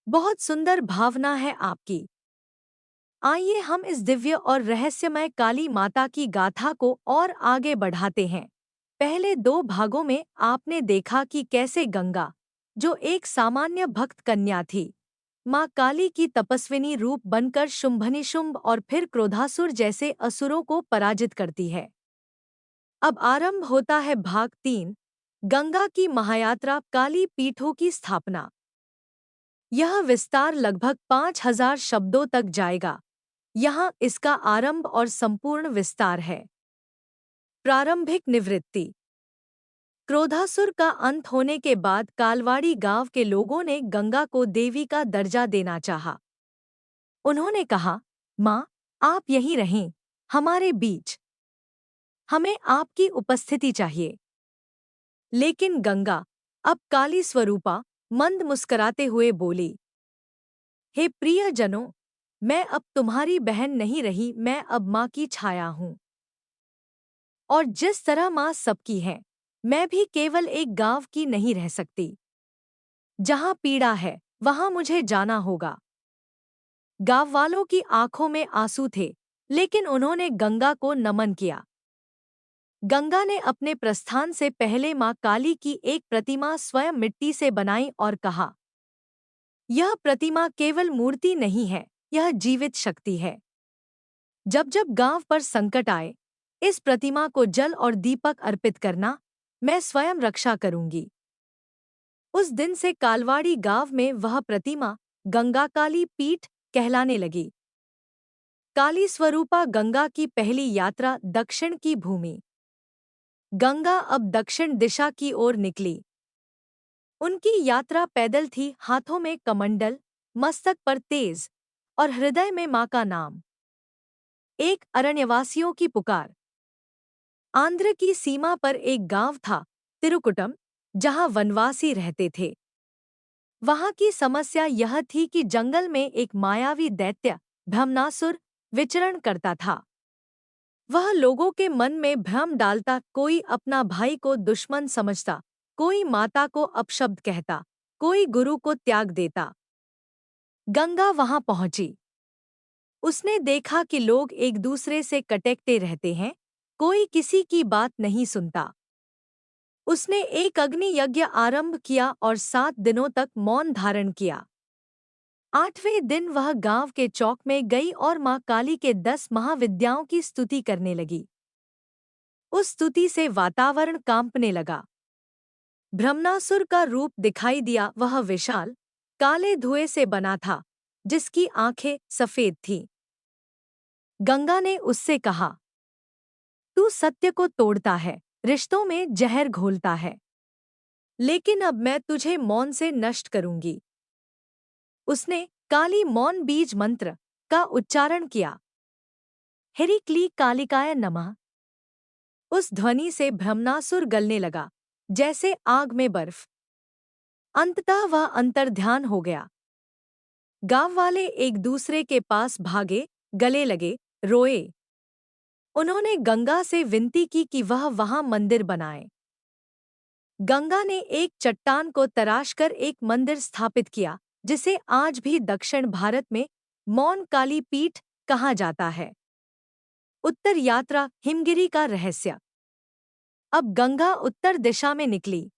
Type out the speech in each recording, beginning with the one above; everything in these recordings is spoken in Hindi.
बहुत सुंदर भावना है आपकी। आइए हम इस दिव्य और रहस्यमय काली माता की गाथा को और आगे बढ़ाते हैं। पहले दो भागों में आपने देखा कि कैसे गंगा, जो एक सामान्य भक्त कन्या थी, माँ काली की तपस्विनी रूप बनकर शुंभनिशुंभ और फिर क्रोधासुर जैसे असुरों को पराजित करती है। अब आरंभ होता है भाग 3, गंगा की महायात्रा, काली पीठों की स्थापना। यह विस्तार लगभग 5000 शब्दों तक जाएगा। यहाँ इसका आरंभ और संपूर्ण विस्तार है। प्रारंभिक निवृत्ति। क्रोधासुर का अंत होने के बाद कालवाड़ी गांव के लोगों ने गंगा को देवी का दर्जा देना चाहा। उन्होंने कहा, माँ, आप यहीं रहें, हमारे बीच। हमें आपकी उपस्थिति चाहिए। लेकिन गंगा, अब काली स्वरूपा, मंद मुस्कराते हुए बोली, हे प्रियजनों, मैं अब तुम्हारी बहन नहीं रही, मैं अब माँ की छाया हूँ। और जिस तरह माँ सबकी है, मैं भी केवल एक गांव की नहीं रह सकती। जहाँ पीड़ा है, वहाँ मुझे जाना होगा। गांव वालों की आंखों में आंसू थे, लेकिन उन्होंने गंगा को नमन किया। गंगा ने अपने प्रस्थान से पहले माँ काली की एक प्रतिमा स्वयं मिट्टी से बनाई और कहा, यह प्रतिमा केवल मूर्ति नहीं है, यह जीवित शक्ति है। जब जब गांव पर संकट आए, इस प्रतिमा को जल और दीपक अर्पित करना, मैं स्वयं रक्षा करूंगी। उस दिन से कालवाड़ी गांव में वह प्रतिमा गंगा काली पीठ कहलाने लगी। काली स्वरूपा गंगा की पहली यात्रा दक्षिण की भूमि। गंगा अब दक्षिण दिशा की ओर निकली। उनकी यात्रा पैदल थी, हाथों में कमंडल, मस्तक पर तेज और हृदय में मां का नाम। एक अरण्यवासियों की पुकार। आंध्र की सीमा पर एक गांव था, तिरुकुटम, जहां वनवासी रहते थे। वहां की समस्या यह थी कि जंगल में एक मायावी दैत्य, ब्रह्मनासुर, विचरण करता था। वह लोगों के मन में भ्रम डालता, कोई अपना भाई को दुश्मन समझता, कोई माता को अपशब्द कहता, कोई गुरु को त्याग देता। गंगा वहां पहुंची। उसने देखा कि लोग एक दूसरे से कटेकते रहते हैं, कोई किसी की बात नहीं सुनता। उसने एक अग्नि यज्ञ आरंभ किया और 7 दिनों तक मौन धारण किया। 8वें दिन वह गांव के चौक में गई और मां काली के 10 महाविद्याओं की स्तुति करने लगी। उस स्तुति से वातावरण कांपने लगा। ब्रह्मनासुर का रूप दिखाई दिया। वह विशाल, काले धुएं से बना था, जिसकी आंखें सफेद थीं। गंगा ने उससे कहा, तू सत्य को तोड़ता है, रिश्तों में जहर घोलता है। लेकिन अब मैं तुझे मौन से नष्ट करूंगी। उसने काली मौन बीज मंत्र का उच्चारण किया। हेरिक्ली कालिकाय नमः। उस ध्वनि से ब्रह्मनासुर गलने लगा, जैसे आग में बर्फ। अंततः वह अंतर्ध्यान हो गया। गांव वाले एक दूसरे के पास भागे, गले लगे, रोए। उन्होंने गंगा से विनती की कि वह वहां मंदिर बनाए। गंगा ने एक चट्टान को तराशकर एक मंदिर स्थापित किया, जिसे आज भी दक्षिण भारत में मौन काली पीठ कहा जाता है। उत्तर यात्रा, हिमगिरी का रहस्य। अब गंगा उत्तर दिशा में निकली।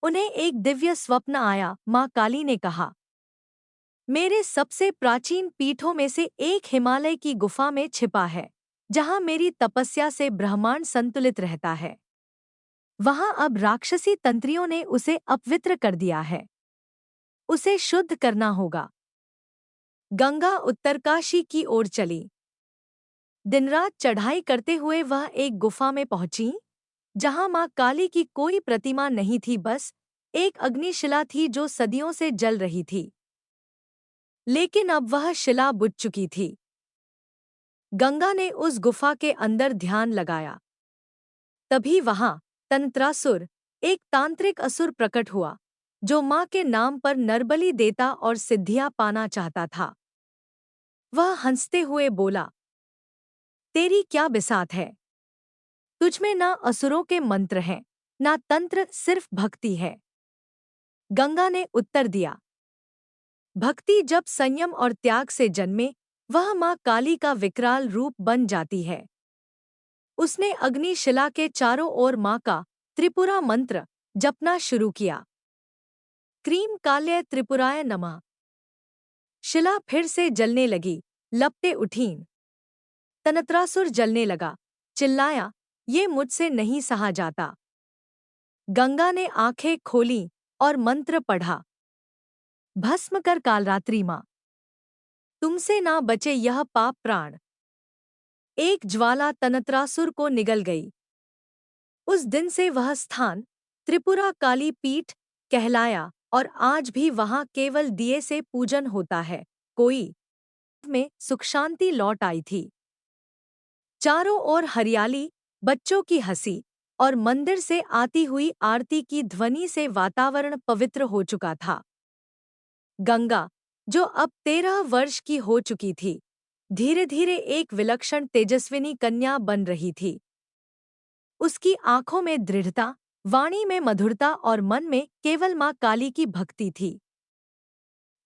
उन्हें एक दिव्य स्वप्न आया। मां काली ने कहा, मेरे सबसे प्राचीन पीठों में से एक हिमालय की गुफा में छिपा है, जहां मेरी तपस्या से ब्रह्मांड संतुलित रहता है। वहां अब राक्षसी तंत्रियों ने उसे अपवित्र कर दिया है। उसे शुद्ध करना होगा। गंगा उत्तरकाशी की ओर चली। दिनरात चढ़ाई करते हुए वह एक गुफा में पहुंची, जहां मां काली की कोई प्रतिमा नहीं थी, बस एक अग्निशिला थी जो सदियों से जल रही थी। लेकिन अब वह शिला बुझ चुकी थी। गंगा ने उस गुफा के अंदर ध्यान लगाया। तभी वहां तंत्रासुर, एक तांत्रिक असुर प्रकट हुआ, जो मां के नाम पर नरबलि देता और सिद्धियां पाना चाहता था। वह हंसते हुए बोला, तेरी क्या बिसात है? तुझमें ना असुरों के मंत्र हैं, ना तंत्र, सिर्फ भक्ति है। गंगा ने उत्तर दिया, भक्ति जब संयम और त्याग से जन्मे, वह माँ काली का विकराल रूप बन जाती है। उसने अग्नि शिला के चारों ओर माँ का त्रिपुरा मंत्र जपना शुरू किया। क्रीम काल्य त्रिपुराय नमः। शिला फिर से जलने लगी, लपटें उठीं। तनत्रासुर जलने लगा, चिल्लाया, ये मुझसे नहीं सहा जाता। गंगा ने आंखें खोलीं और मंत्र पढ़ा। भस्म कर कालरात्रि माँ, तुमसे ना बचे यह पाप प्राण। एक ज्वाला तनत्रासुर को निगल गई। उस दिन से वह स्थान त्रिपुरा काली पीठ कहलाया और आज भी वहां केवल दिए से पूजन होता है। कोई में सुख शांति लौट आई थी। चारों ओर हरियाली, बच्चों की हंसी और मंदिर से आती हुई आरती की ध्वनि से वातावरण पवित्र हो चुका था। गंगा, जो अब 13 वर्ष की हो चुकी थी, धीरे धीरे एक विलक्षण तेजस्विनी कन्या बन रही थी। उसकी आंखों में दृढ़ता, वाणी में मधुरता और मन में केवल माँ काली की भक्ति थी।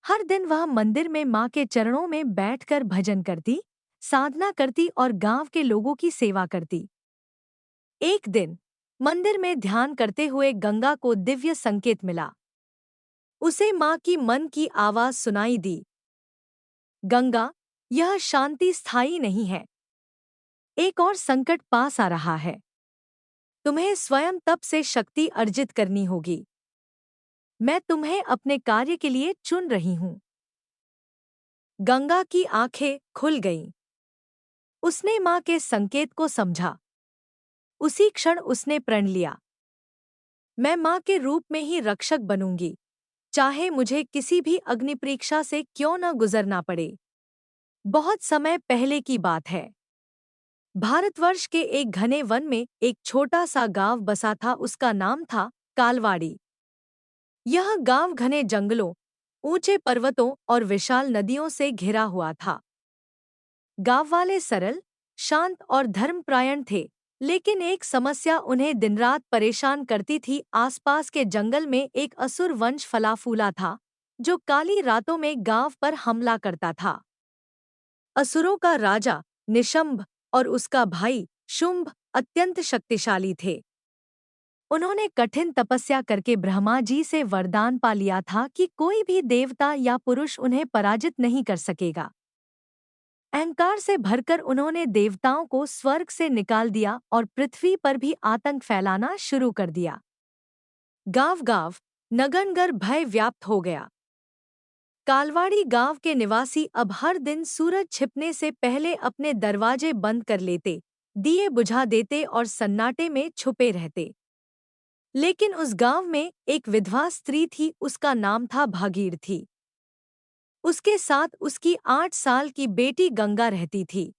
हर दिन वह मंदिर में माँ के चरणों में बैठकर भजन करती, साधना करती और गांव के लोगों की सेवा करती। एक दिन मंदिर में ध्यान करते हुए गंगा को दिव्य संकेत मिला। उसे माँ की मन की आवाज सुनाई दी। गंगा, यह शांति स्थायी नहीं है। एक और संकट पास आ रहा है। तुम्हें स्वयं तप से शक्ति अर्जित करनी होगी। मैं तुम्हें अपने कार्य के लिए चुन रही हूँ। गंगा की आंखें खुल गईं। उसने माँ के संकेत को समझा। उसी क्षण उसने प्रण लिया, मैं माँ के रूप में ही रक्षक बनूंगी, चाहे मुझे किसी भी अग्निपरीक्षा से क्यों न गुजरना पड़े। बहुत समय पहले की बात है। भारतवर्ष के एक घने वन में एक छोटा सा गांव बसा था। उसका नाम था कालवाड़ी। यह गांव घने जंगलों, ऊंचे पर्वतों और विशाल नदियों से घिरा हुआ था। गांव वाले सरल, शांत और धर्मपरायण थे, लेकिन एक समस्या उन्हें दिनरात परेशान करती थी। आसपास के जंगल में एक असुर वंश फला फूला था, जो काली रातों में गांव पर हमला करता था। असुरों का राजा निशंभ और उसका भाई शुंभ अत्यंत शक्तिशाली थे। उन्होंने कठिन तपस्या करके ब्रह्मा जी से वरदान पा लिया था कि कोई भी देवता या पुरुष उन्हें पराजित नहीं कर सकेगा। अहंकार से भरकर उन्होंने देवताओं को स्वर्ग से निकाल दिया और पृथ्वी पर भी आतंक फैलाना शुरू कर दिया। गांव-गांव, नगर-नगर भय व्याप्त हो गया। कालवाड़ी गांव के निवासी अब हर दिन सूरज छिपने से पहले अपने दरवाजे बंद कर लेते, दिए बुझा देते और सन्नाटे में छुपे रहते। लेकिन उस गांव में एक विधवा स्त्री थी। उसका नाम था भागीरथी। उसके साथ उसकी 8 साल की बेटी गंगा रहती थी।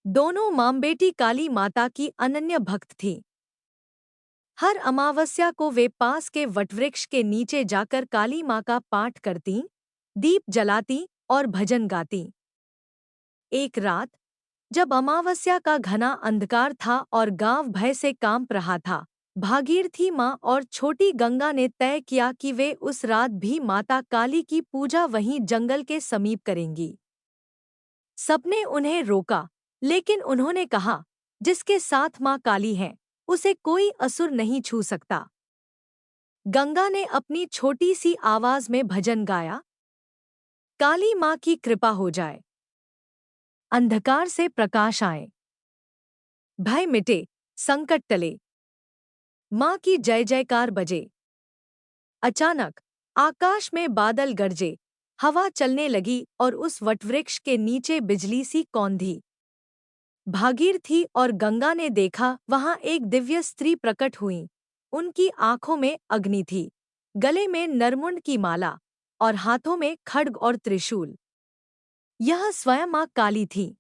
दोनों मां बेटी काली माता की अनन्य भक्त थीं। हर अमावस्या को वे पास के वटवृक्ष के नीचे जाकर काली माँ का पाठ करतीं, दीप जलातीं और भजन गातीं। एक रात, जब अमावस्या का घना अंधकार था और गांव भय से कांप रहा था, भागीरथी माँ और छोटी गंगा ने तय किया कि वे उस रात भी माता काली की पूजा वहीं जंगल के समीप करेंगी। सबने उन्हें रोका, लेकिन उन्होंने कहा, जिसके साथ माँ काली है, उसे कोई असुर नहीं छू सकता। गंगा ने अपनी छोटी सी आवाज में भजन गाया, काली माँ की कृपा हो जाए, अंधकार से प्रकाश आए, भय मिटे, संकट टले, माँ की जय जयकार बजे। अचानक आकाश में बादल गरजे, हवा चलने लगी और उस वटवृक्ष के नीचे बिजली सी कौंधी। भागीरथी और गंगा ने देखा, वहां एक दिव्य स्त्री प्रकट हुई। उनकी आंखों में अग्नि थी, गले में नरमुंड की माला और हाथों में खड्ग और त्रिशूल। यह स्वयं मां काली थी।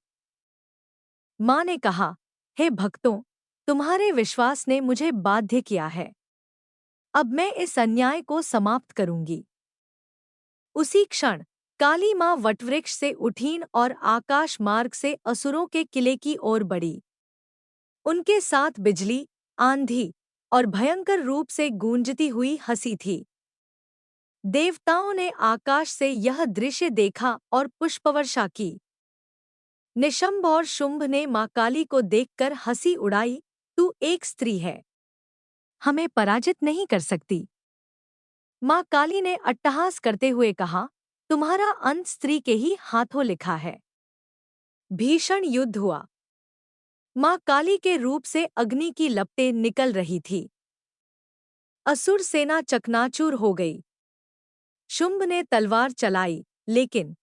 मां ने कहा, हे भक्तों, तुम्हारे विश्वास ने मुझे बाध्य किया है। अब मैं इस अन्याय को समाप्त करूंगी। उसी क्षण काली माँ वटवृक्ष से उठीं और आकाश मार्ग से असुरों के किले की ओर बढ़ी। उनके साथ बिजली, आंधी और भयंकर रूप से गूंजती हुई हंसी थी। देवताओं ने आकाश से यह दृश्य देखा और पुष्पवर्षा की। निशंभ और शुंभ ने माँ काली को देखकर हंसी उड़ाई, तू एक स्त्री है, हमें पराजित नहीं कर सकती। माँ काली ने अट्टहास करते हुए कहा, तुम्हारा अंत स्त्री के ही हाथों लिखा है। भीषण युद्ध हुआ। माँ काली के रूप से अग्नि की लपटें निकल रही थी। असुर सेना चकनाचूर हो गई। शुंभ ने तलवार चलाई, लेकिन